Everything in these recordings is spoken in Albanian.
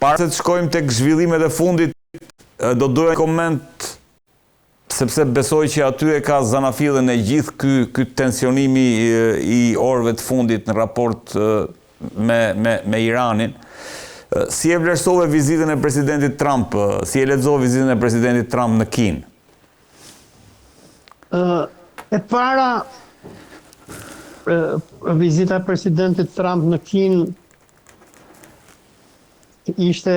Para se të shkojmë tek zhvillimet e fundit, do doja koment, sepse besoj që aty e ka zanafillën e gjithë ky tensionimi i orëve të fundit në raport me Iranin. Si e vlerësove vizitën e presidentit Trump, si e lexove vizitën e presidentit Trump në Kinë? E para, vizita e presidentit Trump në Kinë ishte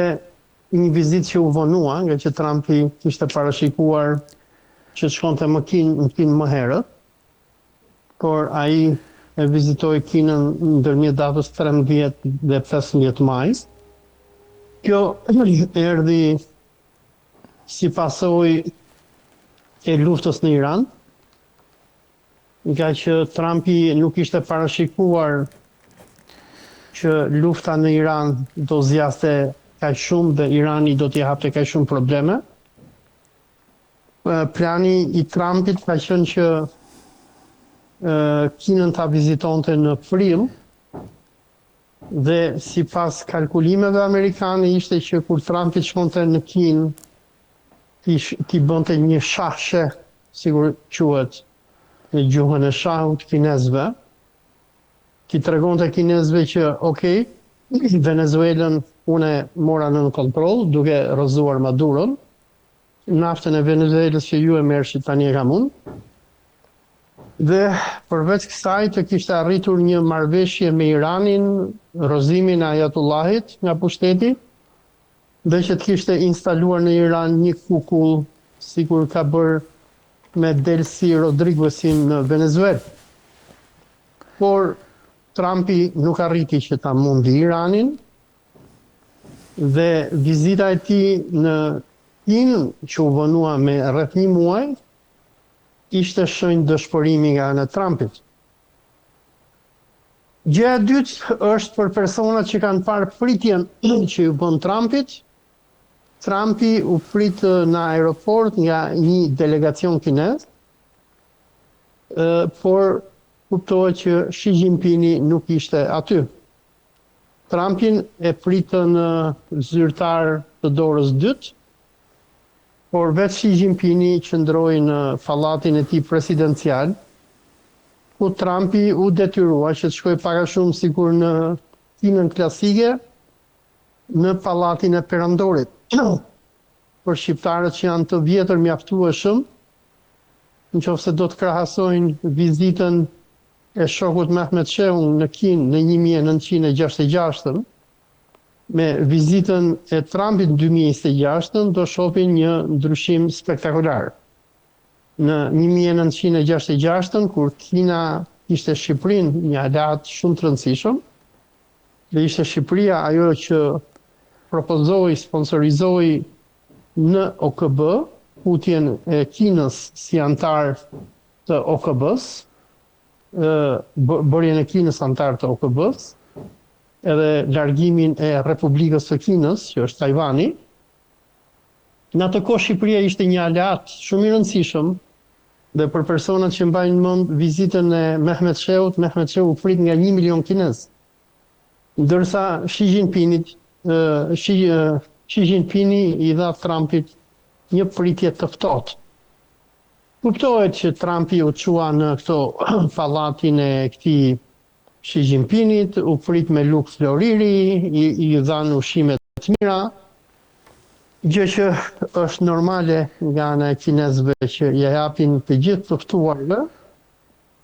një vizitë që u vonua, nga që Trumpi kishte parashikuar që të shkonte në Kinë më herët, por ai e vizitoi Kinën ndërmjet datës 13 dhe 15 maj. Kjo erdhi si pasojë e luftës në Iran, nga që Trumpi nuk ishte parashikuar që lufta në Iran do zgjaste kaq shumë dhe Irani do t'i hapte kaq shumë probleme. Plani i Trumpit ka qenë që Kinën ta vizitonte në prill dhe sipas kalkulimeve amerikane ishte që kur Trumpi shkonte në Kinë t'i bënte një shahshe, sigur quhet në gjuhën e shahut kinezëve, t'i tregonte kinezëve që okay, Venezuelën unë mora në kontroll duke rrëzuar Maduron, naftën e Venezuelës që ju e merrshit tani e kam unë. Dhe përveç kësaj të kishte arritur një marrëveshje me Iranin, rrëzimin e Ayatullahit nga pushteti, dhe që të kishte instaluar në Iran një kukull, sikur ka bërë me Delcy Rodriguezin në Venezuelë. Por Trumpi nuk arriti që ta mundi Iranin dhe vizita e tij në Kinë, që u vonua me rreth një muaj, ishte shenjë dëshpërimi nga ana e Trumpit. Gjëja e dytë është për personat që kanë parë pritjen që ju bën Trumpit. Trumpi u prit në aeroport nga një delegacion kinez, por kuptohet që Xi Jinpingi nuk ishte aty. Trumpin e pritën zyrtar të dorës dytë, por vetë Xi Jinpingi qëndroi në pallatin e tij presidencial, ku Trumpi u detyrua që të shkojë pak a shumë sikur në Kinën klasike, në pallatin e Perandorit. Për shqiptarët që janë të vjetër mjaftueshëm, nëse do të krahasojnë vizitën e shokut Mehmet Sheun në Kinë në 1966 me vizitën e Trumpit në 2026, do shohin një ndryshim spektakolar. Në 1966, kur Kina ishte Shqipërinë një aleat shumë të rëndësishëm, dhe ishte Shqipëria ajo që propozoi, sponsorizoi në OKB hutjen e Kinës si antar të OKB-s, bërjen e Kinës antar të OKB-s, edhe largimin e Republikës së Kinës, që është Tajvani. Në atë kohë Shqipëria ishte një aleat shumë i rëndësishëm dhe për personat që mbajnë mend vizitën e Mehmet Sheut u prit nga 1 milion kinez. Ndërsa Xi Jinpingi i dha Trumpit një pritje të ftohtë. Kuptohet që Trumpi u çua në këto pallatin e këtij Xi Jinpingit, u prit me luk floriri, i dhanë ushqime të mira, gjë që është normale nga ana e kinezëve që ja japin të gjithë të ftuarve,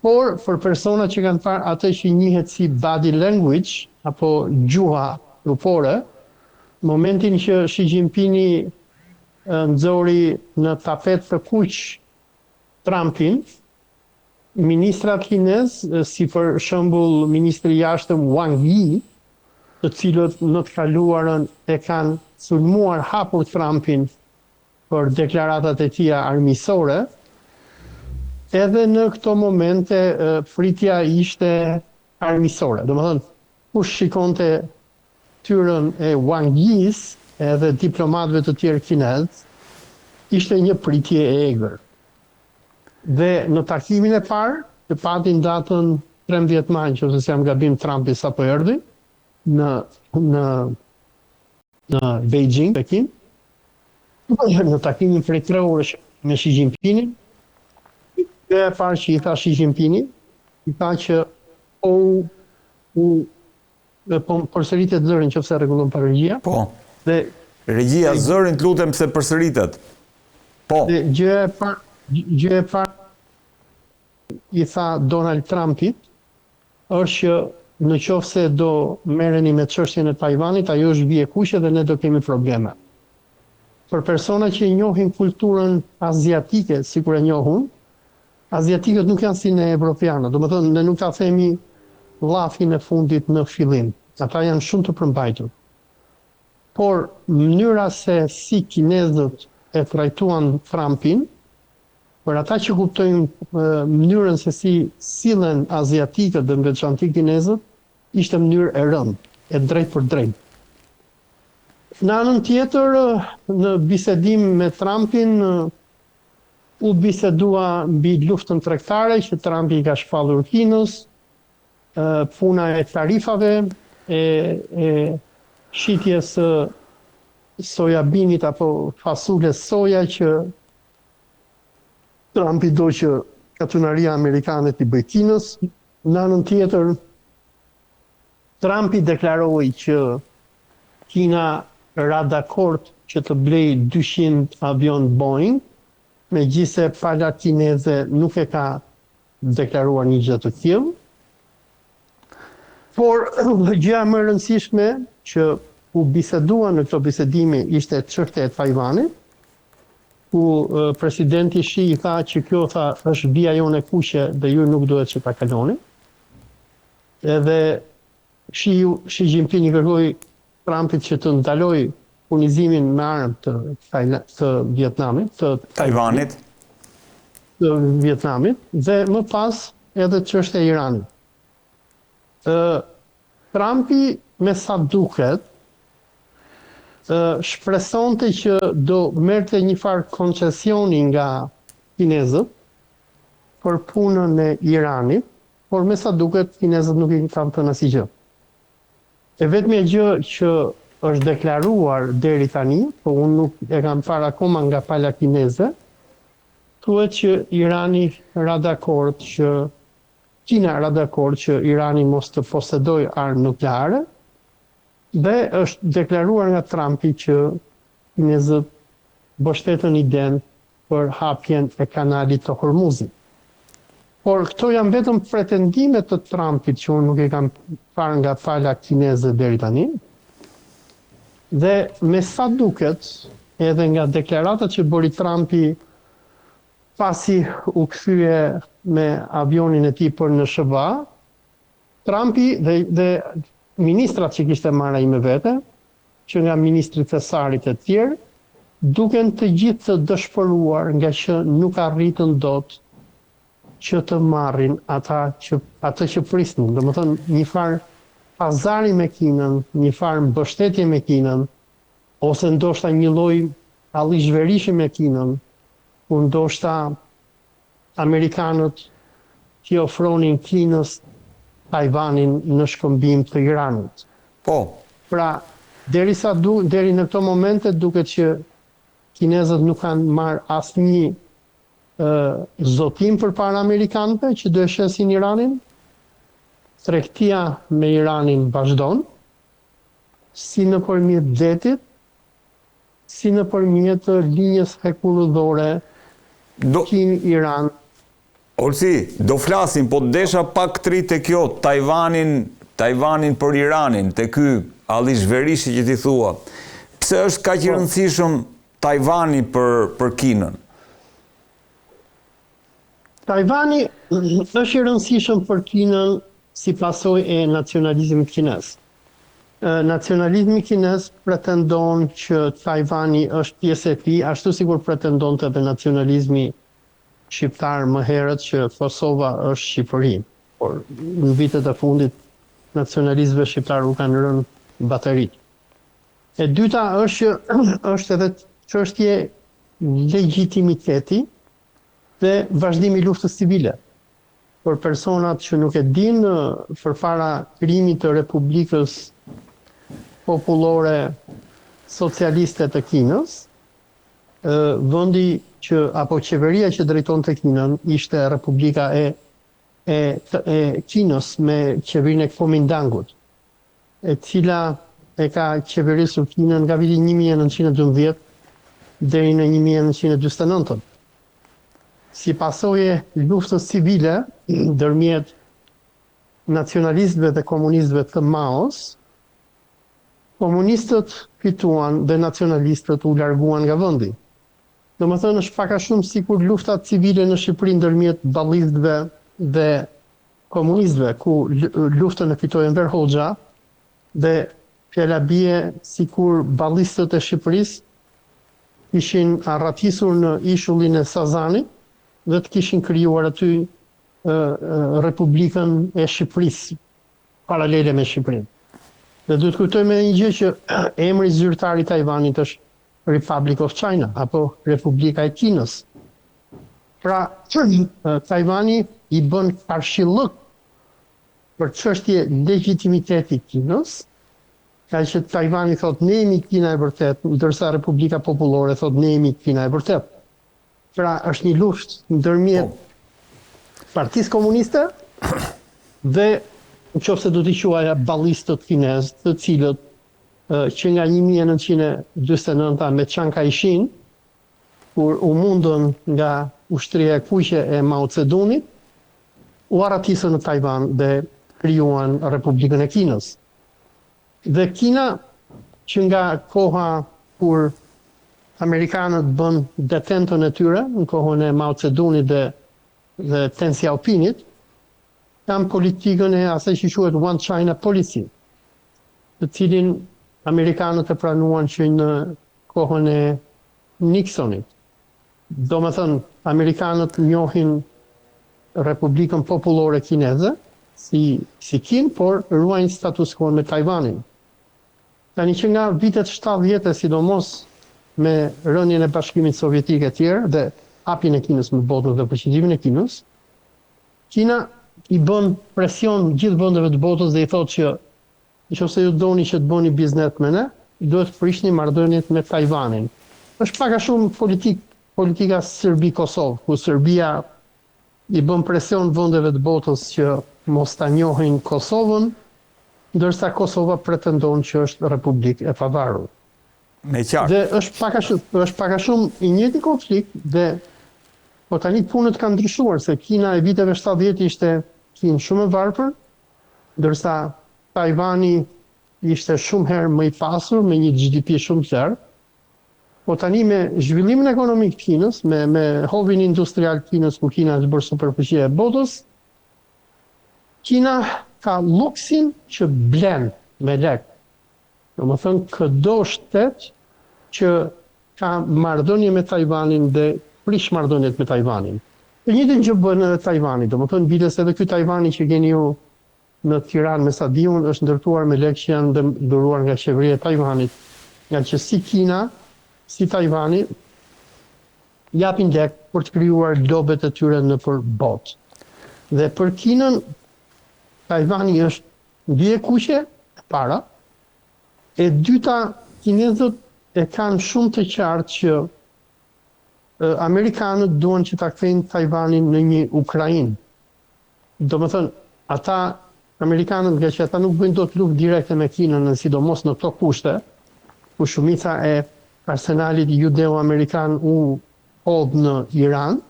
por për persona që kanë parë atë që njihet si body language apo gjuha trupore, momentin që Xi Jinpingi nxori në tapet të kuq Trumpin, ministrat kinez, si për shembull ministri i jashtëm Wang Yi, të cilët në të kaluarën e kanë sulmuar hapur Trumpin për deklaratat e tija armiqësore, edhe në këto momente pritja ishte armiqësore. Domethënë, kush shikonte tyrën e Wang Yis edhe diplomatëve të tjerë kinez, ishte një pritje e egër. Dhe në takimin e parë, që patin datën 13 maj, nëse jam gabim, Trumpi sapo erdhi në në Beijing, Pekin, në takimin prej 3 orësh me Xi Jinpingin. Dhe e parë që i tha Xi Jinpingi, i tha që po përsëritet zërin që pse rregullon pa regjia. Po. Dhe regjia zërin të lutem pse përsëritet. Po. Dhe gjë e parë i tha Donald Trumpit është që në qoftë se do merreni me çështjen e Tajvanit, ajo është bie kuqe dhe ne do kemi probleme. Për persona që njohin kulturën aziatike, sikur e njohun, aziatikët nuk janë si ne evropianët. Domethënë ne nuk ta themi llafin e fundit në fillim. Ata janë shumë të përmbajtur. Por mënyra se si kinezët e trajtuan Trumpin, për ata që kuptojnë mënyrën se si sillen aziatikët dhe në veçanti kinezët, ishte mënyrë e rëndë, e drejtë për drejtë. Në anën tjetër, në bisedim me Trumpin, u bisedua mbi luftën tregtare që Trumpi i ka shpallur Kinës, puna e tarifave, e shitjes sojabinit apo fasules soja që Trumpi do që katunaria amerikane t'i bëj Kinës. Në anën tjetër, Trumpi deklaroi që Kina ra dakord që të blej 200 avion Boeing, megjithse pala kineze nuk e ka deklaruar një gjë të tillë. Por gjëja më e rëndësishme që u bisedua në këto bisedime ishte çështja e Tajvanit, ku presidenti Xi i tha që kjo është vija jone kuqe dhe ju nuk duhet që ta kaloni. Edhe Xi Jinping i kërkoi Trumpit që të ndaloj furnizimin me armë të Vietnamit, të Tajvanit, të Vietnamit, dhe më pas edhe çështja e Iranit. Trumpi, me sa duket, shpresonte që do merrte një farë koncesioni nga kinezët për punën e Iranit, por me sa duket kinezët nuk i kanë thënë asgjë. E vetmja gjë që është deklaruar deri tani, po unë nuk e kam parë akoma nga pala kineze, thuhet që Kina ra dakord që Irani mos të posedojë armë nukleare, dhe është deklaruar nga Trumpi që kinezët mbështetën idenë për hapjen e kanalit të Hormuzit. Por këto janë vetëm pretendime të Trumpit që unë nuk e kam parë nga pala kineze deri tani. Dhe me sa duket, edhe nga deklaratat që bëri Trumpi pasi u kthye me avionin e tij për në SBA, Trumpi dhe ministrat që kishte marrë ai me vete, që nga ministri thesarit e tjerë, duken të gjithë të dëshpëruar nga që nuk arritën dot që të marrin atë që prisnin. Domethënë një farë pazari me Kinën, një farë mbështetje me Kinën, ose ndoshta një lloj allizhverishi me Kinën, ku ndoshta amerikanët t'i ofronin Kinës Tajvanin në shkëmbim të Iranit. Po. Pra, deri në këto momente duket që kinezët nuk kanë marrë asnjë zotim përpara amerikanëve që do e shesin Iranin. Tregtia me Iranin vazhdon, si nëpërmjet detit, si nëpërmjet linjës hekulludhore Kinë-Iran. Olsi, do flasim, po desha pak tri të kjo, Tajvanin për Iranin, të ky allizhverishi që ti thua. Pse është kaq i rëndësishëm Tajvani për Kinën? Tajvani është i rëndësishëm për Kinën si pasojë e nacionalizmit kinez. Nacionalizmi kinez pretendon që Tajvani është pjesë e tij, ashtu sikur pretendonte edhe nacionalizmi shqiptar më herët që Kosova është Shqipëri. Por në vitet e fundit nacionalistëve shqiptar u kanë rënë baterit. E dyta është edhe çështje legjitimiteti dhe vazhdimi i luftës civile. Për personat që nuk e dinë, përpara krimit të Republikës Popullore socialiste të Kinës, vendi që apo qeveria që drejtonte Kinën ishte Republika e Kinës me qeverinë e Kuomintangut, e cila e ka qeverisur Kinën nga viti 1912 deri në 1949. Si pasojë luftës civile ndërmjet nacionalistëve dhe komunistëve të Maos, komunistët fituan dhe nacionalistët u larguan nga vendi. Domethënë është pak a shumë sikur lufta civile në Shqipëri ndërmjet ballistëve dhe komunistëve, ku luftën e fitoi Enver Hoxha dhe fjala bie sikur ballistët e Shqipërisë ishin arratisur në ishullin e Sazanit dhe të kishin krijuar aty Republikën e Shqipërisë, paralele me Shqipërinë. Dhe duhet kujtojmë një gjë që emri zyrtar i Tajvanit është Republic of China apo Republika e Kinës. Pra, Tajvani i bën karshillëk për çështje legitimiteti Kinës, ka që Tajvani thot ne jemi Kina e vërtet, ndërsa Republika Popullore thot ne jemi Kina e vërtet. Pra është një luftë ndërmjet Partisë Komuniste dhe nëse do t'i quaja ballistët kinezë, të cilët që nga 1949 me Chiang Kai-shin, kur u mundën nga ushtria e kuqe e Mao Zedongit, u arratisën në Tajvan dhe krijuan Republikën e Kinës. Dhe Kina, që nga koha kur Amerikanët bën detentën e tyre, në kohën e Mao Zedongit dhe Deng Xiaopingit, kam politikën e asaj që quhet One China Policy, të cilin Amerikanët e pranuan që në kohën e Nixonit. Domethënë, Amerikanët njohin Republikën Popullore Kineze si Kinë, por ruajnë status quo me Tajvanin. Tani që nga vitet 70, sidomos me rënien e Bashkimit Sovjetik e tjerë dhe hapjen e Kinës në botën dhe përqendrimin e Kinës, Kina i bën presion gjithë vendeve të botës dhe i thotë që nëse ju doni që të bëni biznes me ne, duhet të prishni marrëdhëniet me Tajvanin. Është pak a shumë politika Serbi-Kosovë, ku Serbia i bën presion vendeve të botës që mos ta njohin Kosovën, ndërsa Kosova pretendon që është Republikë e pavarur. Me qartë. Dhe është pak a shumë i njëjti konflikt dhe po tani punët kanë ndryshuar, se Kina e viteve 70 ishte Kinë shumë e varfër, ndërsa Tajvani ishte shumë herë më i pasur, me një GDP shumë të lartë. Po tani me zhvillimin ekonomik të Kinës, me hovin industrial të Kinës, ku Kina është bërë superfuqia e botës, Kina ka luksin që blen me lek. Domethënë çdo shtet që ka marrëdhënie me Tajvanin dhe prish marrëdhëniet me Tajvanin. E njëjtën gjë bën edhe Tajvani, domethënë biles edhe ky Tajvani që keni ju në Tiranë me stadiumin është ndërtuar me lekë që janë dhuruar nga qeveria e Tajvanit, nga që si Kina, si Tajvani japin lek për të krijuar lobet e tyre nëpër botë. Dhe për Kinën, Tajvani është mbi e kuqe e para, e dyta, kinezët e kanë shumë të qartë që Amerikanët duan që ta kthejnë Tajvanin në një Ukrainë. Domethënë, ata Amerikanët, nga që ata nuk bëjnë dot luftë direkte me Kinën, sidomos në këto kushte, ku shumica e arsenalit judeo-amerikan u hodh në Iran,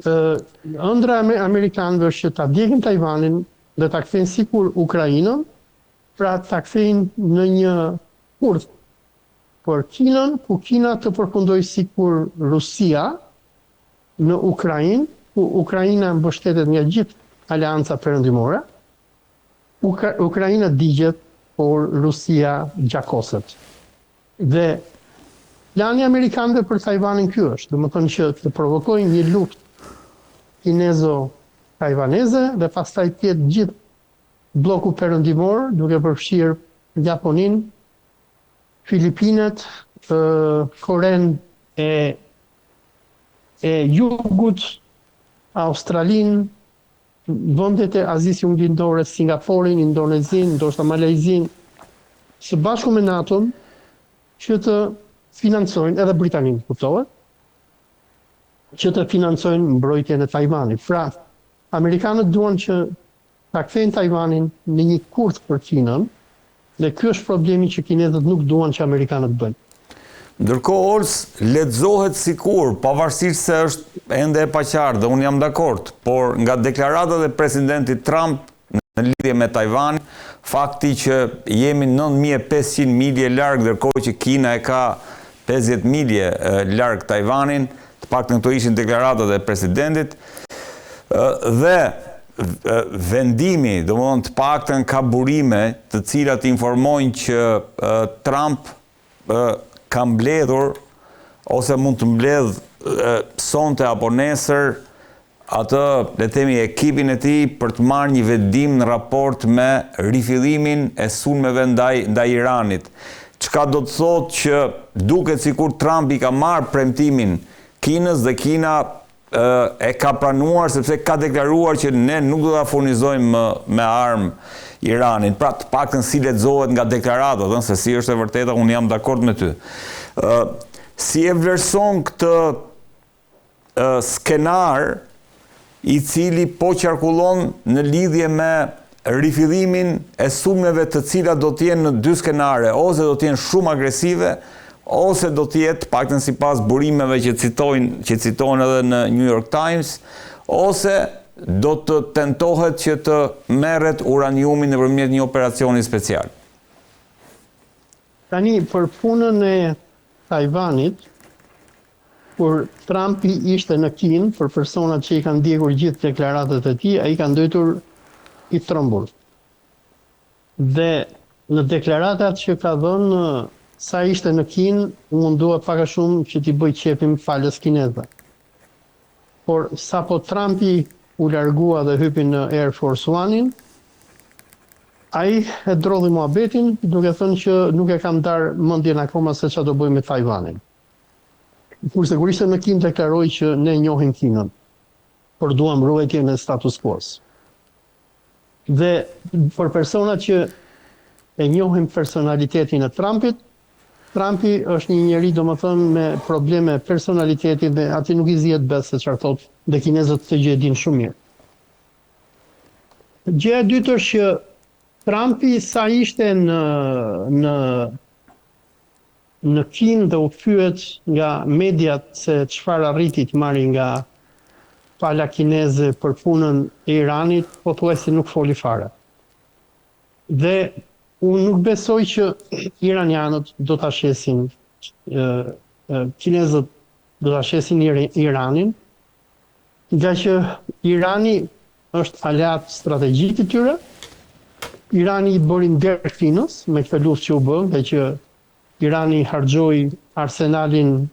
ëndra amerikanëve është që ta djegin Tajvanin dhe ta kthejnë sikur Ukrainën, pra ta kthejnë në një kurth për Kinën, ku Kina të përfundoj sikur Rusia në Ukrainë, ku Ukraina mbështetet nga gjithë aleanca perëndimore, Ukraina digjet, por Rusia gjakoset. Dhe plani amerikanëve për Tajvanin ky është, domethënë që të provokojnë një luftë kinezo-tajvaneze dhe pastaj të jetë gjithë bloku perëndimor, duke përfshirë Japoninë, Filipinet, Korenë e Jugut, Australinë, vendet e Azisë Juglindore, Singaporin, Indonezinë, ndoshta Malajzinë, së bashku me NATO, që të financojnë, edhe Britaninë kuptohet, që të financojnë mbrojtjen e Tajvanit. Pra, Amerikanët duan që ta kthejnë Tajvanin në një kurth për Kinën, dhe ky është problemi që kinezët nuk duan që Amerikanët bëjnë. Ndërkohë, Ols, lexohet sikur, pavarësisht se është ende e paqartë, dhe unë jam dakord, por nga deklaratat e presidentit Trump në lidhje me Tajvan, fakti që jemi 9500 milje larg, ndërkohë që Kina e ka 50 milje larg Tajvanin, të paktën këto ishin deklaratat e presidentit, dhe vendimi, domethënë të paktën ka burime të cilat informojnë që Trump ka mbledhur ose mund të mbledh sonte apo nesër atë, le të themi, ekipin e tij për të marrë një vendim në raport me rifillimin e sulmeve ndaj Iranit. Çka do të thotë që duket sikur Trump i ka marrë premtimin Kinës dhe Kina e ka pranuar, sepse ka deklaruar që ne nuk do ta furnizojmë me armë Iranin. Pra, të paktën si lexohet nga deklaratat, se si është e vërteta, unë jam dakord me ty. Si e vlerëson këtë skenar i cili po qarkullon në lidhje me rifillimin e sulmeve të cilat do të jenë në dy skenare, ose do të jenë shumë agresive, ose do të jetë, paktën sipas burimeve që citohen edhe në New York Times, ose do të tentohet që të merret uraniumi nëpërmjet një operacioni special. Tani, për punën e Tajvanit, kur Trumpi ishte në Kinë, për personat që i kanë ndjekur gjithë deklaratat e tij, ai ka ndojtur i trombur. Dhe në deklaratat që ka dhënë sa ishte në Kinë, u mundua pak a shumë që t'i bëj qepim falës kinezëve. Por sapo Trumpi u largua dhe hypi në Air Force One-in, ai e drodhi muhabetin, duke thënë që nuk e kam dar mendjen akoma se çfarë do bëjmë me Tajvanin. Kurse kur ishte në Kinë deklaroi që ne njohim Kinën, por duam ruajtjen e status quo-s. Dhe për personat që e njohin personalitetin e Trumpit, Trumpi është një njeri, domethënë, me probleme personaliteti dhe aty nuk i zihet bes se çfarë thotë, dhe kinezët këtë gjë e dinë shumë mirë. Gjëja e dytë është që Trumpi sa ishte në Kinë dhe u pyet nga mediat se çfarë arriti të marrë nga pala kineze për punën e Iranit, pothuajse nuk foli fare. Dhe unë nuk besoj që iranianët do ta shesin, kinezët do ta shesin Iranin, nga që Irani është aleat strategjik i tyre. Irani i bëri nder Kinës me këtë luftë që u bë, nga që Irani harxhoi arsenalin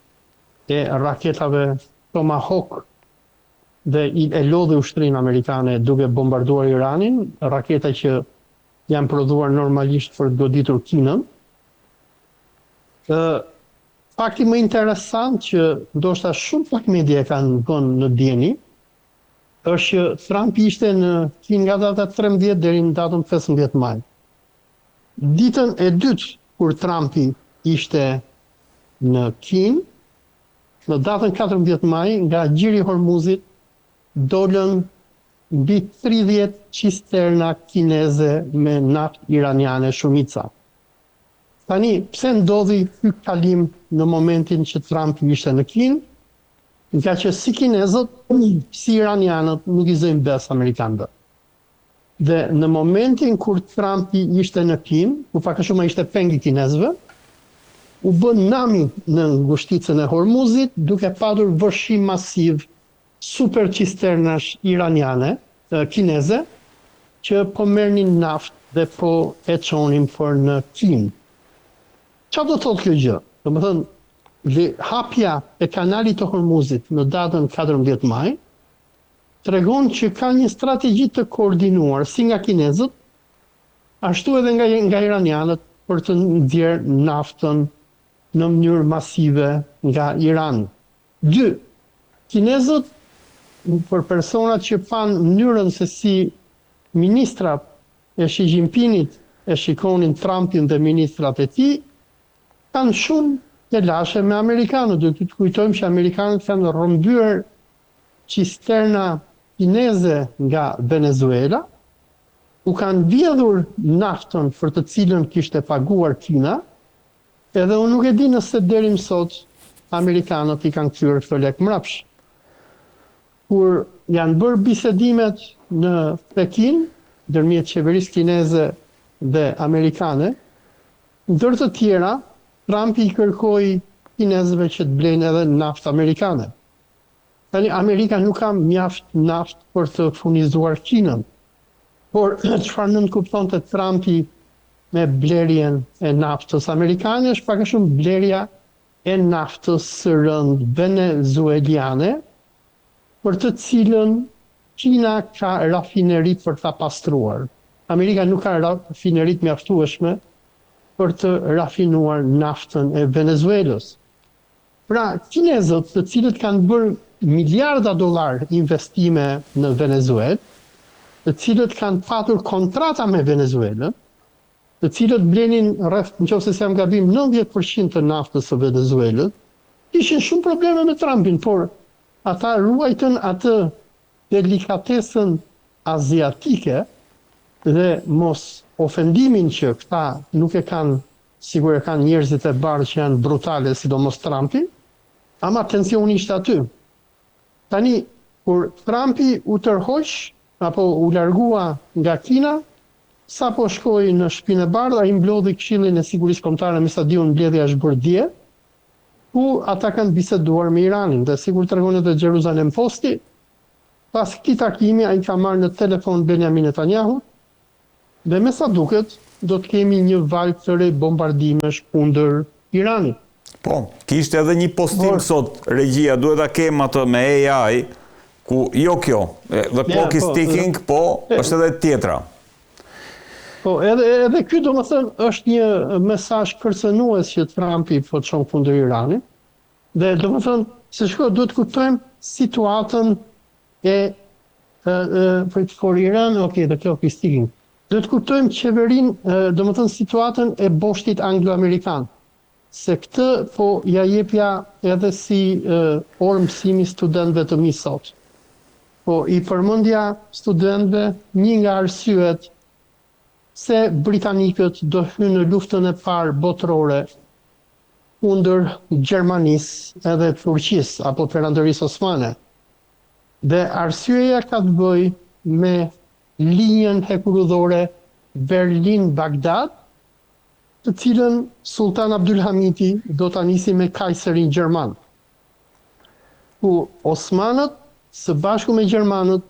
e raketave Tomahawk dhe e lodhi ushtrinë amerikane duke bombarduar Iranin, raketa që janë prodhuar normalisht për të goditur Kinën. Fakti më interesant që ndoshta shumë pak media kanë vënë në dieni, është që Trumpi ishte në Kinë nga data 13 deri në datën 15 maj. Ditën e dytë kur Trumpi ishte në Kinë, në datën 14 maj, nga gjiri i Hormuzit dolën mbi 30 cisterna kineze me naftë iraniane shumica. Tani, pse ndodhi ky kalim në momentin që Trumpi ishte në Kinë? Nga që si kinezët, si iranianët nuk i zëjnë bes amerikanëve. Dhe në momentin kur Trumpi ishte në Kinë, ku pak a shumë ishte pengi kinezëve, u bën nami në ngushticën e Hormuzit, duke patur vërshim masiv super cisternash iraniane, kineze, që po merrnin naftë dhe po e çonin për në Kinë. Çfarë do thotë kjo gjë? Domethënë, dhe hapja e kanalit të Hormuzit në datën 14 maj tregon që ka një strategji të koordinuar si nga kinezët, ashtu edhe nga iranianët për të nxjerrë naftën në mënyrë masive nga Irani. 2. Kinezët, për personat që pan mënyrën se si ministrat e Xi Jinpingit e shikonin Trumpin dhe ministrat e tij, kanë shumë të lashe me Amerikanët. Do të kujtojmë që Amerikanët kanë rrëmbyer cisterna kineze nga Venezuela, u kanë vjedhur naftën për të cilën kishte paguar Kina, edhe unë nuk e di nëse deri më sot Amerikanët i kanë kthyer këto lek mrapsh. Kur janë bërë bisedimet në Pekin, ndërmjet qeverisë kineze dhe amerikane, ndër të tjera, Trumpi i kërkoi kinezëve që të blejnë edhe naftë amerikane. Tani Amerika nuk ka mjaft naftë për të furnizuar Kinën. Por çfarë nënkuptonte Trumpi me blerjen e naftës amerikane është pak a shumë blerja e naftës së rënd venezueliane, për të cilën Kina ka rafineri për ta pastruar. Amerika nuk ka rafineri të mjaftueshme për të rafinuar naftën e Venezuelës. Pra, kinezët, të cilët kanë bërë miliarda dollar investime në Venezuelë, të cilët kanë patur kontrata me Venezuelën, të cilët blenin rreth, nëse jam gabim, 90% të naftës së Venezuelës, kishin shumë probleme me Trumpin, por ata ruajtën atë delikatesën aziatike dhe mos ofendimin që këta nuk e kanë, sigur e kanë njerëzit e bardhë që janë brutale, sidomos Trumpi, ama tensioni ishte aty. Tani, kur Trumpi u tërhoq, apo u largua nga Kina, sa po shkoi në Shtëpinë e Bardhë, ai mblodhi Këshillin e Sigurisë Kombëtare me sa diun mbledhja është bërë dje, ku ata kanë biseduar me Iranin. Dhe sikur tregon edhe Jerusalem Posti, pas këtij takimi ai ka marrë në telefon Benjamin Netanyahu, dhe me sa duket do të kemi një valë të re bombardimesh kundër Iranit. Po, kishte edhe një postim sot, regjia, duhet ta kem atë me AI, ku jo kjo, the clock is ticking, po është edhe tjetra. Po, edhe ky domethënë është një mesazh kërcënues që Trumpi po çon kundër Iranit. Dhe domethënë, se duhet kuptojmë situatën e for Iran, okay, the clock is ticking. Duhet kuptojmë qeverinë, domethënë situatën e boshtit anglo-amerikan. Se këtë po ja jepja edhe si orë mësimi studentëve të mi sot. Po i përmendja studentëve një nga arsyet se britanikët do hynë në luftën e parë botërore kundër Gjermanisë edhe Turqisë apo Perandorisë Osmane. Dhe arsyeja ka të bëjë me linjën hekurudhore Berlin-Bagdad, të cilën Sultan Abdulhamiti do ta nisi me kajserin gjerman. Ku Osmanët së bashku me gjermanët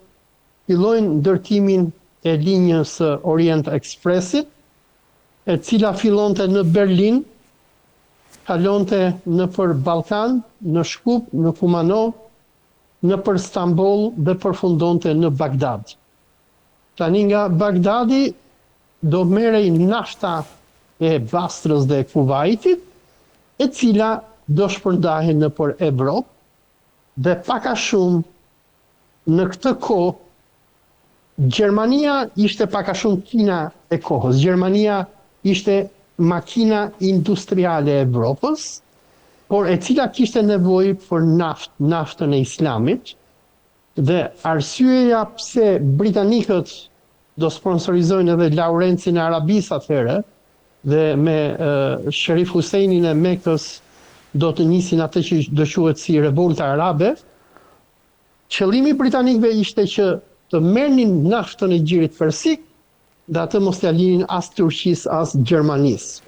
fillojnë ndërtimin e linjës së Orient Expressit, e cila fillonte në Berlin, kalonte nëpër Ballkan, në Shkup, në Kumanov, nëpër Stamboll dhe përfundonte në Bagdad. Tani nga Bagdadi do merrej nafta e Bastrës dhe Kuvajtit, e cila do shpërndahej nëpër Evropë, dhe pak a shumë në këtë kohë Gjermania ishte pak a shumë Kina e kohës. Gjermania ishte makina industriale e Evropës, por e cila kishte nevojë për naftën e Islamit, dhe arsyeja pse britanikët do sponsorizojnë edhe Laurencin e Arabisë atëherë, dhe me Sherif Husseinin e Mekës do të nisin atë që do quhet si revolta arabe. Qëllimi britanikëve ishte që të merrnin naftën e Gjirit Persik dhe atë mos t'ia linin as Turqisë as Gjermanisë.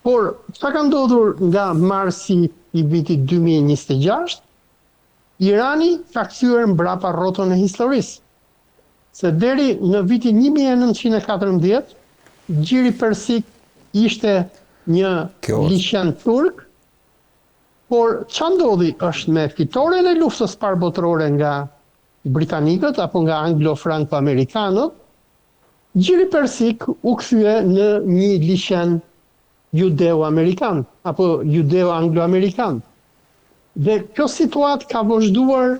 Por çka ka ndodhur nga marsi i vitit 2026? Irani ka kthyer mbrapa rrotën e historisë. Se deri në vitin 1914 Gjiri Persik ishte një liqen turk, por ç'a ndodhi është me fitoren e luftës parë botërore nga britanikët apo nga anglo-franco-amerikanët, Gjiri Persik u kthye në një liqen judeo-amerikan apo judeo-anglo-amerikan. Dhe kjo situatë ka vazhduar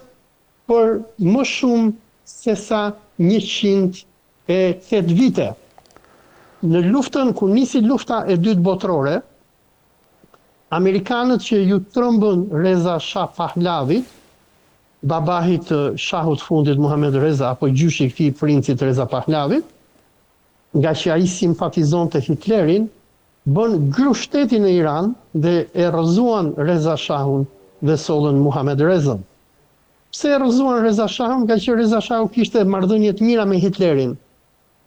për më shumë se sa 108 vite. Në luftën, kur nisi lufta e dytë botërore, Amerikanët që ju trëmbën Reza Shah Pahlavit, babahit të shahut fundit Muhammed Reza, apo gjyshi i këtij princit Reza Pahlavit, nga që ai simpatizonte Hitlerin, bën grushtetin në Iran dhe e rrëzuan Reza Shahun dhe sollën Muhammed Rezën. Pse e rrëzuan Reza Shahun? Nga që Reza Shahu kishte marrëdhënie të mira me Hitlerin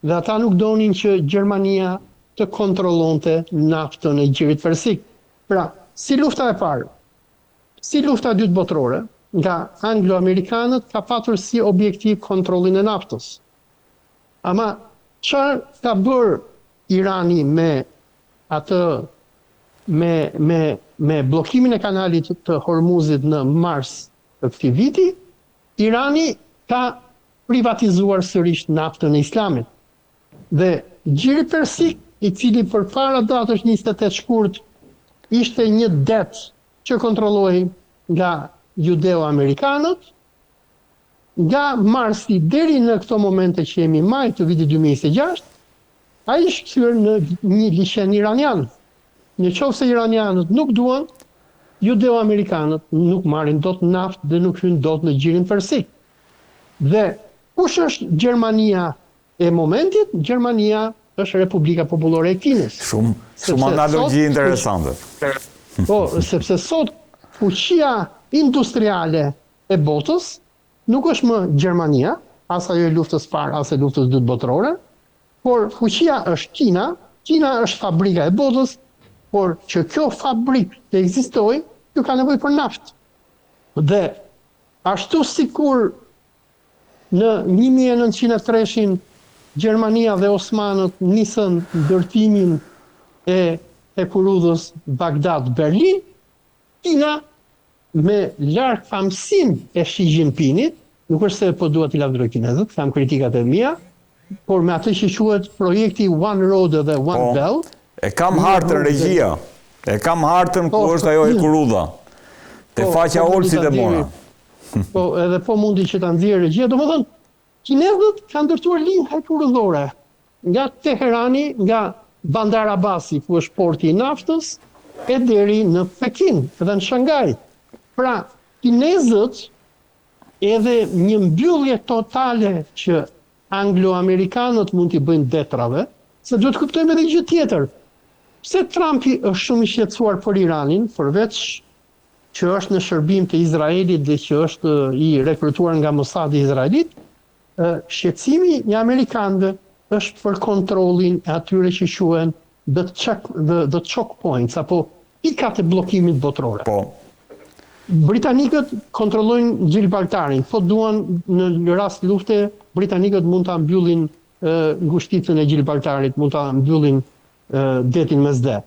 dhe ata nuk donin që Gjermania të kontrollonte naftën e Gjirit Persik. Pra, si lufta e parë, si lufta e dytë botërore, nga anglo-amerikanët ka patur si objektiv kontrollin e naftës. Ama çfarë ka bërë Irani me atë me bllokimin e kanalit të Hormuzit në mars të këtij viti, Irani ka privatizuar sërish naftën e Islamit. Dhe Gjiri Persik, i cili përpara datës 28 shkurt ishte një det që kontrollohej nga judeo-amerikanët, nga marsi deri në këto momente që jemi maj të vitit 2026, ai është kthyer në një liçen iranian. Në qoftë se iranianët nuk duan, judeo-amerikanët nuk marrin dot naftë dhe nuk hyn dot në Gjirin Persik. Dhe kush është Gjermania e momentit? Gjermania është Republika Popullore e Kinës. Shumë analogji interesante. Po, sepse sot fuqia industriale e botës nuk është më Gjermania, as ajo e luftës parë, as e luftës dytë botërore, por fuqia është Kina. Kina është fabrika e botës, por që kjo fabrikë të ekzistojë, ju ka nevojë për naftë. Dhe ashtu sikur në 1903 Gjermania dhe Osmanët nisën ndërtimin e hekurudhës Bagdad-Berlin, Kina me larg famësinë e Xi Jinpingit, nuk është se po dua t'i lavdëroj kinezët, kam kritikat e mia, por me atë që quhet projekti One Road dhe One Belt. E kam hartën regjia. E kam hartën ku është ajo hekurudha. Te faqja Olsit e mora. Po, edhe po mundi që ta nxjerrë regjia, domethënë kinezët kanë ndërtuar linjë hekurudhore nga Teherani, nga Bandar Abbasi, ku është porti i naftës, e deri në Pekin dhe në Shangaj. Pra, kinezët edhe një mbyllje totale që anglo-amerikanët mund t'i bëjnë detrave, se duhet kuptojmë edhe gjë tjetër. Pse Trumpi është shumë i shqetësuar për Iranin, përveç që është në shërbim të Izraelit dhe që është i rekrutuar nga Mossad i Izraelit, shqetësimi i amerikanëve është për kontrollin e atyre që quhen the choke points, apo pikat e bllokimit botëror. Po. Britanikët kontrollojnë Gibraltarin, po duan në rast lufte, britanikët mund ta mbyllin ngushticën e Gibraltarit, mund ta mbyllin detin Mesde.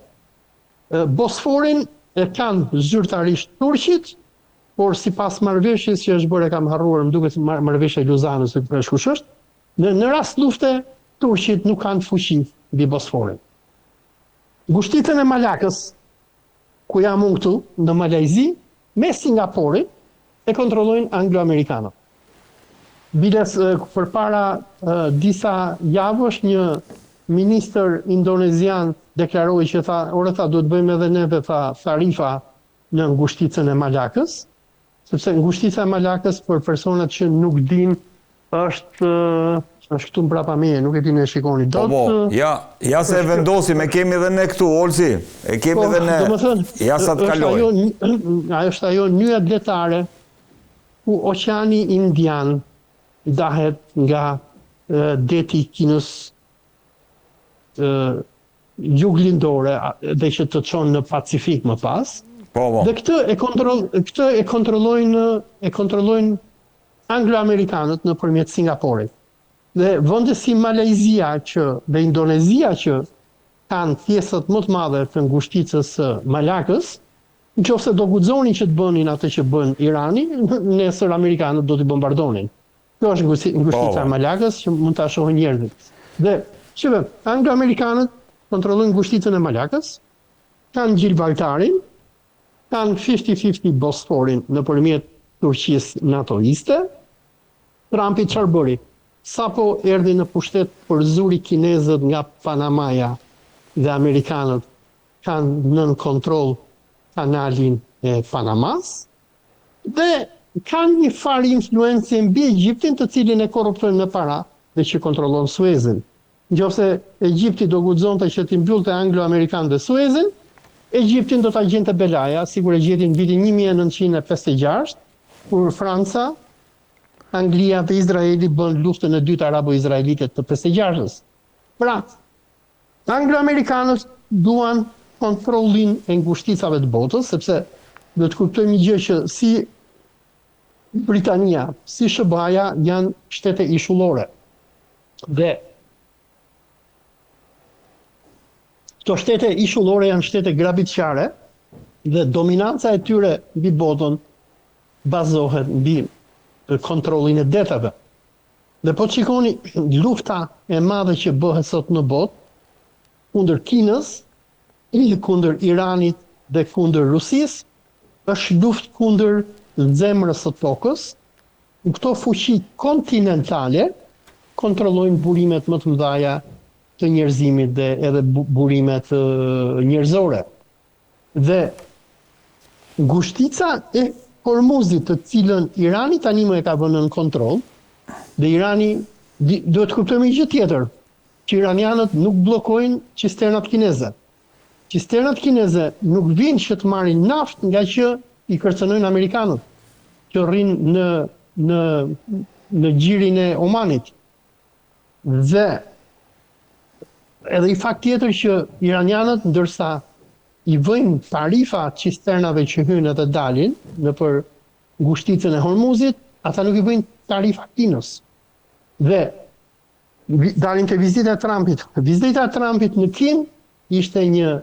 Bosforin e kanë zyrtarisht turqit, por sipas marrëveshjes që është bërë, e kam harruar, më duket marrëveshja e Luzanës, është kush është, në rast lufte turqit nuk kanë fuqi mbi Bosforin. Ngushticën e Malakës, ku jam unë këtu, në Malajzi, me Singaporit, e kontrollojnë anglo-amerikanët. Biles përpara disa javësh një ministër indonezian deklaroi që tha, duhet bëjmë edhe neve tarifa në ngushticën e Malakës, sepse ngushtica e Malakës për personat që nuk din është këtu mbrapa meje, nuk e dini e shikoni dot. Ja se vendosim, e kemi edhe ne këtu, Olsi. E kemi edhe ne. Ja sa të kaloj. Ajo është ajo nyja detare ku Oqeani Indian dahet nga deti i Kinës juglindore dhe që të çon në Pacifik më pas. Dhe këtë e kontrollojnë anglo-amerikanët nëpërmjet Singaporit. Dhe vende si Malajzia dhe Indonezia që kanë pjesët më të mëdha të ngushticës së Malakës, nëse do guxonin që të bënin atë që bën Irani, nesër amerikanët do t'i bombardonin. Kjo është ngushtica e Malakës që mund ta shohin njerëzit. Dhe shikoj, anglo-amerikanët kontrollojnë ngushticën e Malakës, kanë Gibraltarin, kanë 50-50 Bosforin nëpërmjet Turqisë natoiste. Trumpi çfarë bëri? Sapo erdhi në pushtet, përzuri kinezët nga Panamaja dhe amerikanët kanë nën kontroll kanalin e Panamas dhe kanë një farë influencë mbi Egjiptin, të cilin e korruptojnë me para dhe që kontrollon Suezin. Nëse Egjipti do guxonte që t'i mbyllte anglo-amerikanëve Suezin, Egjiptin do ta gjente belaja, sigur e gjeti në vitin 1956, kur Franca, Anglia dhe Izraeli bën luftën e dytë arabo-izraelite të 56-s. Pra, anglo-amerikanët duan kontrollin e ngushticave të botës, sepse do të kuptojmë një gjë që si Britania, si SBA-ja janë shtete ishullore. Dhe këto shtete ishullore janë shtete grabitqare dhe dominanca e tyre mbi botën bazohet mbi kontrollin e detave. Dhe po shikoni lufta e madhe që bëhet sot në botë kundër Kinës, kundër Iranit dhe kundër Rusisë, është luftë kundër zemrës së tokës. Këto fuqi kontinentale kontrollojnë burimet më të mëdha të njerëzimit dhe edhe burimet njerëzore. Dhe ngushtica e Hormuzit, të cilën Irani tani më e ka vënë në kontroll, dhe Irani duhet të kuptojmë një gjë tjetër, që iranianët nuk bllokojnë cisternat kineze. Cisternat kineze nuk vinë që të marrin naftë nga që i kërcënojnë amerikanët, që rrinë në gjirin e Omanit. Dhe edhe i fakt tjetër që iranianët, ndërsa i vëjnë tarifa cisternave që hynë edhe dalin nëpër ngushticën e Hormuzit, ata nuk i vëjnë tarifa Kinës. Dhe dalin te vizita e Trumpit. Vizita e Trumpit në Kinë ishte një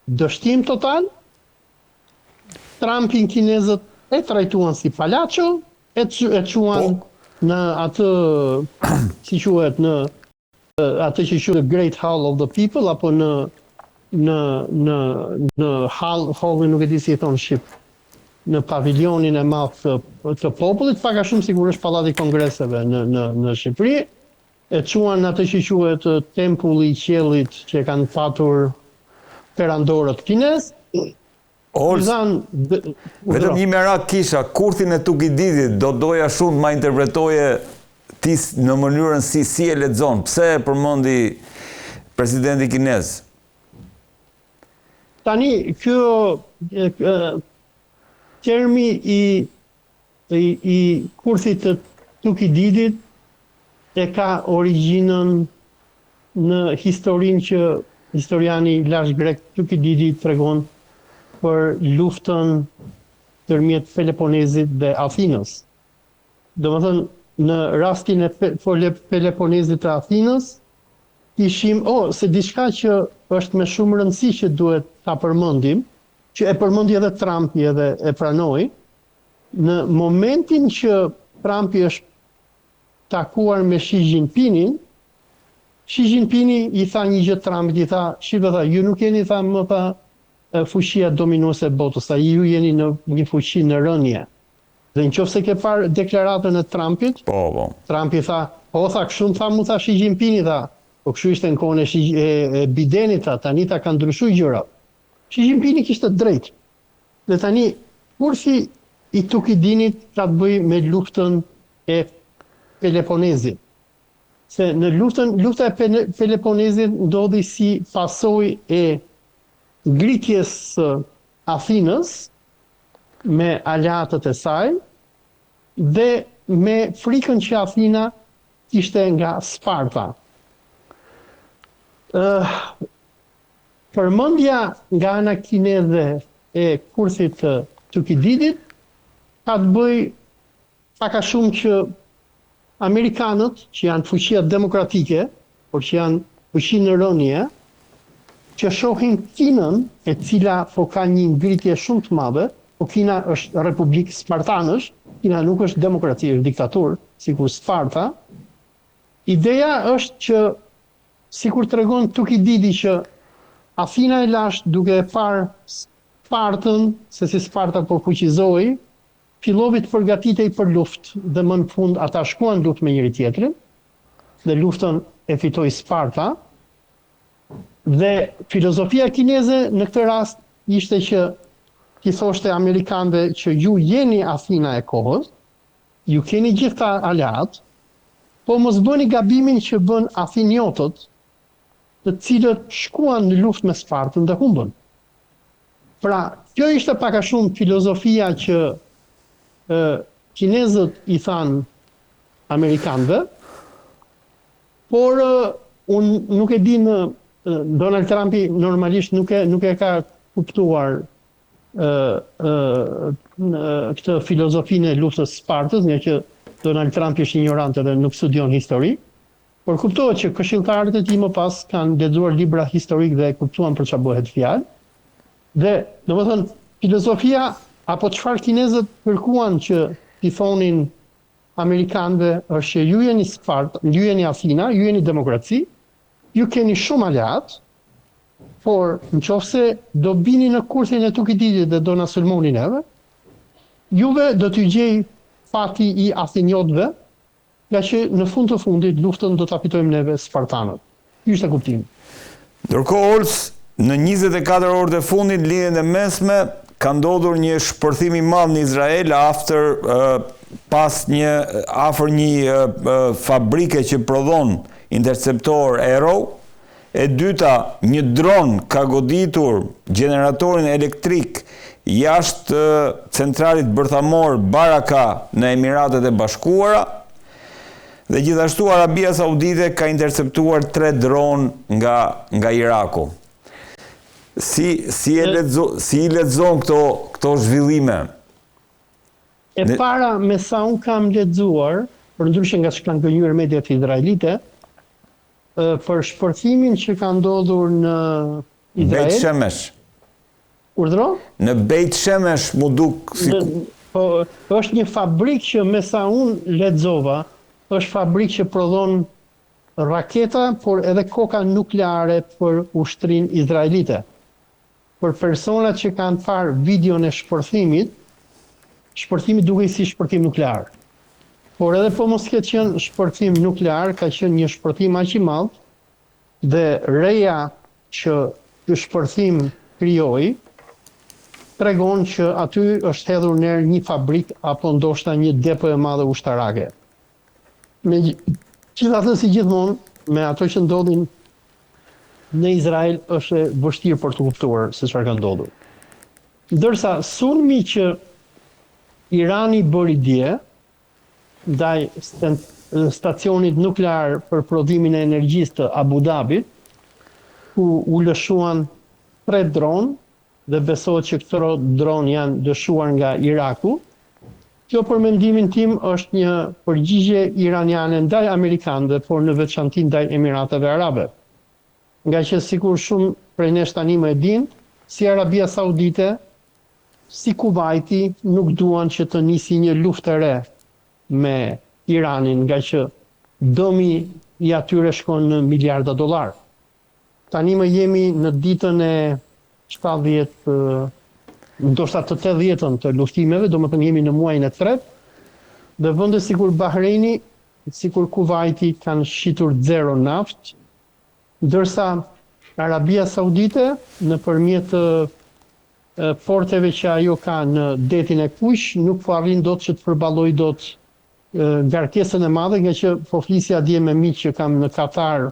dështim total. Trumpin kinezët e trajtuan si palaço, e quan në atë, si quhet, në atë që quhet Great Hall of the People, apo në hallin, nuk e di si e thon shqip, në pavilionin e madh të popullit, pak a shumë sigurisht pallati i kongreseve në Shqipëri, e quan atë që quhet tempulli i qiellit që kanë patur perandorët kinez. Vetëm një merak kisha, kurthin e Tukididit do doja shumë ma interpretoje ti në mënyrën si e lexon. Pse e përmendi presidenti kinez? Tani, kjo termi i kurthit të Tukididit e ka origjinën në historinë që historiani lash grek Tukididi tregon për luftën ndërmjet Peloponezit dhe Athinës. Domethënë, në rastin e Peloponezit të Athinës, ishim, se diçka që është me shumë rëndësi që duhet ta përmendim, që e përmendi edhe Trumpi edhe e pranoi, në momentin që Trumpi është takuar me Xi Jinpingin, Xi Jinpingi i tha një gjë Trumpit, i tha, ju nuk jeni më fuqia dominuese e botës, ju jeni në një fuqi në rënje. Dhe nëse ke parë deklaratën e Trumpit, Trumpi tha, kështu mu tha Xi Jinpingi, tha, po kështu ishte në kohën e Bidenit, tani ta kanë ndryshuar gjërat. Xi Jinpingi kishte drejt. Dhe tani, kurthi i Tukidinit ka të bëjë me luftën e Peloponezit. Se në lufta e Peloponezit ndodhi si pasojë e ngritjes së Athinës me aleatët e saj dhe me frikën që Athina ishte nga Sparta. Përmendja nga ana kineze e kurthit të Tukididit ka të bëjë pak a shumë që amerikanët, që janë fuqia demokratike, por që janë fuqi në rënje, që shohin Kinën, e cila po ka një ngritje shumë të madhe, po Kina është republikë spartanësh, Kina nuk është demokraci, është diktaturë, sikur Sparta. Ideja është që, sikur tregon Tukididi, që Athina e lashtë duke e parë Spartën, se si Sparta po fuqizohej, filloi të përgatitej për luftë dhe më në fund ata shkuan luftë me njëri tjetrin dhe luftën e fitoi Sparta. Dhe filozofia kineze në këtë rast ishte që ti thoshte amerikanëve që ju jeni Athina e kohës, ju keni gjitha aleat, po mos bëni gabimin që bën Athiniotët, të cilët shkuan në luftë me Spartën dhe humbën. Pra, kjo ishte pak a shumë filozofia që kinezët i thanë amerikanëve, por unë nuk e di Donald Trumpi normalisht nuk e ka kuptuar këtë filozofinë e luftës së Spartës, nga që Donald Trump është ignorant dhe nuk studion histori, por kuptohet që këshilltarët e tij më pas kanë lexuar libra historik dhe kuptuan për çfarë bëhet fjalë. Dhe, domethënë, filozofia apo çfarë kinezët kërkuan që i thonin amerikanëve është që ju jeni Spartë, ju jeni Athina, ju jeni demokraci, ju keni shumë aleat, por nëse do bini në kurthin e Tukididit dhe do na sulmoni neve, juve do t'ju gjej fati i Athiniotëve, nga që në fund të fundit luftën do ta fitojmë neve Spartanët. Ky ishte kuptimi. Ndërkohë, Olc, në 24 orët e fundit në lidhjen e mesme ka ndodhur një shpërthim i madh në Izrael afër një fabrike që prodhon interceptor Arrow. E dyta, një dron ka goditur generatorin elektrik jashtë centralit bërthamor Baraka në Emiratet e Bashkuara. Dhe gjithashtu Arabia Saudite ka interceptuar 3 dron nga Iraku. Si i lexon këto zhvillime? E para, me sa unë kam lexuar, përndryshe nga që kanë gënjur mediat izraelite, për shpërthimin që ka ndodhur në Izrael. Beit Shemesh. Urdhro? Në Beit Shemesh mu duk po është një fabrikë që me sa unë lexova, është fabrikë që prodhon raketa, por edhe koka nukleare për ushtrinë izraelite. Për personat që kanë parë videon e shpërthimit duke si shpërthim nuklear. Por edhe po mos ketë qenë shpërthim nuklear, ka qenë një shpërthim aq i madh dhe reja që ky shpërthim krijoi tregon që aty është hedhur në një fabrik apo ndoshta një depo e madhe ushtarake. Megjithatë, si gjithmonë, me ato që ndodhin në Izrael është vështirë për të kuptuar se çfarë ka ndodhur. Ndërsa sulmi që Irani bëri dje ndaj stacionit nuklear për prodhimin e energjisë të Abu Dhabit, ku u lëshuan 3 dron dhe besohet që këto dron janë dëshuar nga Iraku. Kjo për mendimin tim është një përgjigje iraniane ndaj amerikanëve, por në veçanti ndaj Emirateve Arabe. Nga që sikur shumë prej nesh tani më e dinë, si Arabia Saudite, si Kuwaiti nuk duan që të nisi një luftë e re me Iranin, nga që dëmi i atyre shkon në miliarda dollar. Tani më jemi në ditën e 70, ndoshta të 80-ën të luftimeve, domethënë jemi në muajin e 3, dhe vende sikur Bahreini, sikur Kuwaiti kanë shitur 0 naftë, ndërsa Arabia Saudite nëpërmjet porteve që ajo ka në detin e Kush nuk po arrin dot që të përballojë dot ngarkesën e madhe, nga që po flisja dje me miq që kam në Katar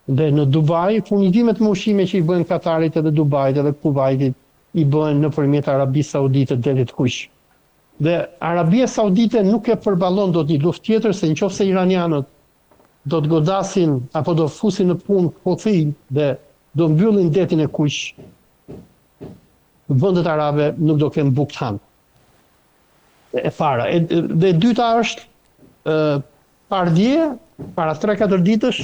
dhe në Dubai, furnizimet me ushqime që i bëhen Katarit edhe Dubait edhe Kuwaitit i bëhen nëpërmjet Arabisë Saudite detit Kush. Dhe Arabia Saudite nuk e përballon dot një luftë tjetër, se nëse iranianët do të godasin apo do fusin në punë Houthi dhe do mbyllin detin e Kush, vendet arabe nuk do kenë bukë të hanë. E para. Dhe dyta është para 3-4 ditësh,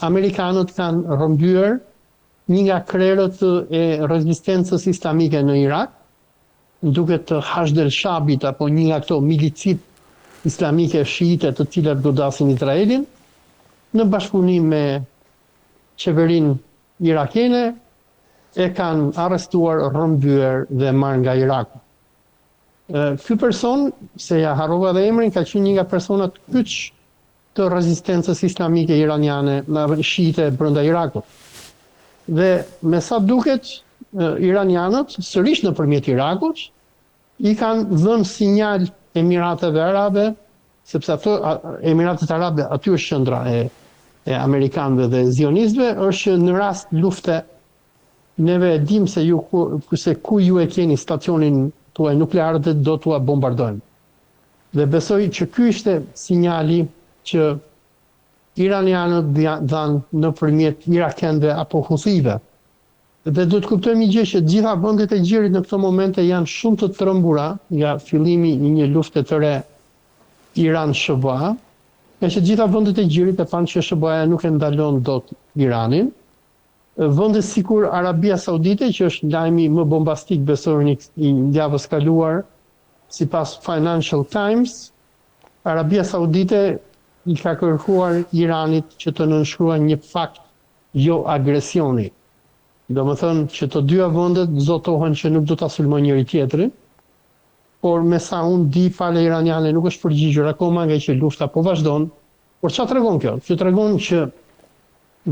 amerikanët kanë rrëmbyer një nga krerët e rezistencës islamike në Irak, duke të Hashdel Shabit apo një nga këto milicit islamike shiite të cilat godasin Izraelin, në bashkëpunim me qeverinë irakene, e kanë arrestuar, rrëmbyer dhe marrë nga Iraku. Ky person, se ja harrova dhe emrin, ka qenë një nga personat kyç të rezistencës islamike iraniane, shiite brenda Irakut. Dhe me sa duket, iranianët, sërish nëpërmjet Irakut, i kanë dhënë sinjal Emirateve Arabe, sepse ato Emiratet Arabe aty është qendra e amerikanëve dhe zionistëve, është në rast lufte neve e dim se ku ju e keni stacionin tuaj nuklear dhe do t'ua bombardojnë. Dhe besoj që ky ishte sinjali që iranianët dhanë nëpërmjet irakenëve apo huthive. Dhe duhet kuptojmë një gjë që gjitha vendet e gjirit në këto momente janë shumë të trembura nga fillimi i një lufte të re Iran-SHBA, nga që gjitha vendet e gjirit e kanë që SHBA nuk e ndalon dot Iranin. Vende sikur Arabia Saudite, që është lajmi më bombastik besoj i javës kaluar, sipas Financial Times, Arabia Saudite i ka kërkuar Iranit që të nënshkruajë një pakt jo agresioni. Do më thënë që të dyja vendet zotohen që nuk do ta sulmojnë njëri tjetrin, por me sa unë di pale iraniane nuk është përgjigjur akoma nga që lufta po vazhdon. Por çfarë tregon kjo? Që tregon që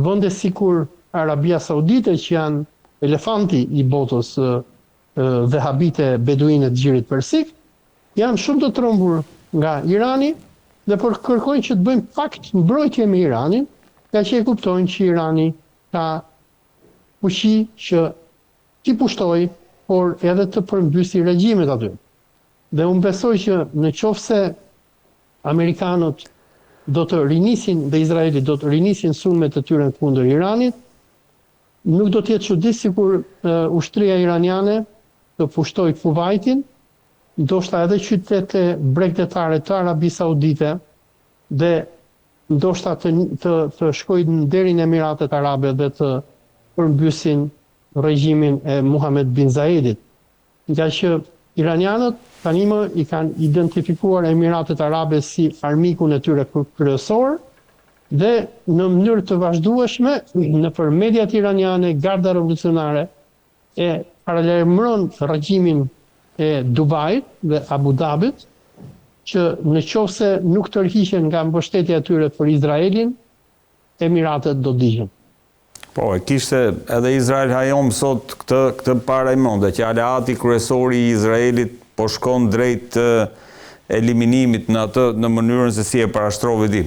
vende sikur Arabia Saudite, që janë elefanti i botës vehabite beduinë të gjirit persik, janë shumë të trembur nga Irani dhe por kërkojnë që të bëjmë pakt mbrojtje me Iranin, nga që e kuptojnë që Irani ka fuqi që t'i pushtoj, por edhe të përmbysi regjimet aty. Dhe unë besoj që në qoftë se Amerikanët do të rinisin dhe Izraeli do të rinisin sulmet e tyre kundër Iranit, nuk do të jetë çudi sikur ushtria iraniane të pushtoj Kuvajtin, ndoshta edhe qytete bregdetare të Arabisë Saudite dhe ndoshta të shkojnë deri në Emiratet Arabe dhe të përmbysin regjimin e Muhammed bin Zayedit. Nga që iranianët tani më i kanë identifikuar Emiratet Arabe si armikun e tyre kryesor dhe në mënyrë të vazhdueshme nëpër mediat iraniane, Garda Revolucionare e paralajmëron regjimin e Dubait dhe Abu Dhabit që në qoftë se nuk tërhiqen nga mbështetja e tyre për Izraelin, Emiratet do digjen. Po, e kishte edhe Izrael Hayom sot këtë parajmëronte që aleati kryesor i Izraelit po shkon drejt eliminimit në mënyrën se si e parashtrovi ti.